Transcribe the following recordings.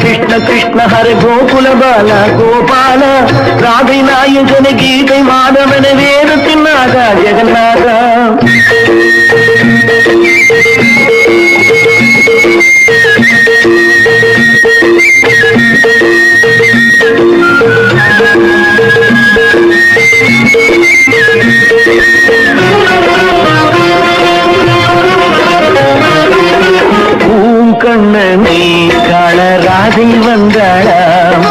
कृष्ण कृष्ण हरे गोकुल बाला गोपाल राधे नायकन गीते माधवन वेदतिन नाथ जगन्नाथ கண்ணனை காண ராதை வந்தாளாம்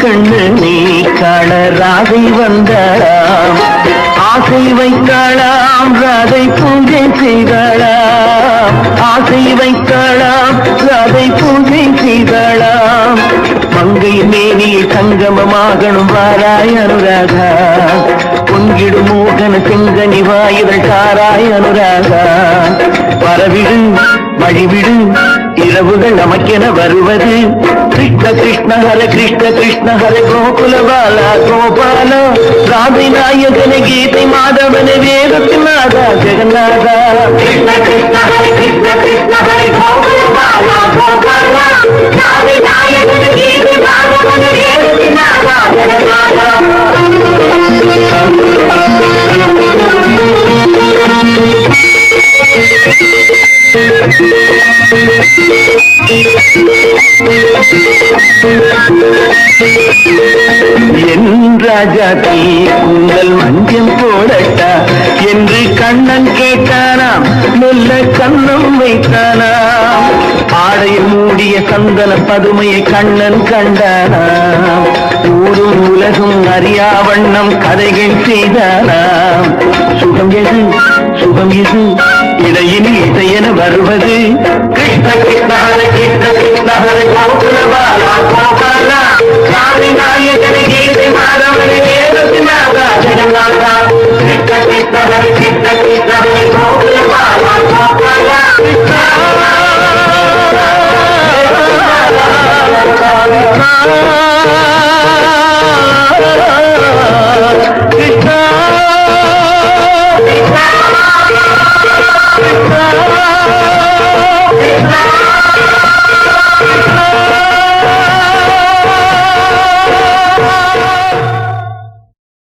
கண்ணனை காண ராதை வந்தாளாம் ஆசை வைத்தாளாம் ராதை பூஜை செய்தாளாம் ஆசை வைத்தாளாம் ராதை பூஜை செய்தாளாம் மங்கை மேனில் சங்கமமாகணும் வாராய் அனுராதா பொங்கிடும் மோகன செங்கனி வாயுகள் தாராய் அனுராதா வரவிடு வழிவிடு இரவுகள் நமக்கென வருவது கிருஷ்ண கிருஷ்ண ஹர கோகுல பாலா கோபால ராதை நாயகன கீதை மாதவன வேதத்தின் நாதா ஜெகநாதா கிருஷ்ண கிருஷ்ண ஹர கோகுல பாலா கோபால ராதை நாயகன கீதை மாதவன வேதத்தின் நாதா ஜெகநாதா என் ராஜாத்தி உங்கள் மஞ்சள் போடட்டா என்று கண்ணன் கேட்டானாம் மெல்ல கண்ணம் வைத்தானாம் ஆடையில் மூடிய சந்தன பதுமையை கண்ணன் கண்டானாம் ஊரு உலகம் அறியா வண்ணம் கதைகள் செய்தானாம் சுகம் எது சுகம் எது இடையினில் இசையென வருவது கிருஷ்ண கிருஷ்ண ஹர கோகுல பாலா கோபால ராதை நாயகன கீதை மாதவன வேதத்தின் நாதா ஜெகநாதா கிருஷ்ண கிருஷ்ண ஹர கோகுல பாலா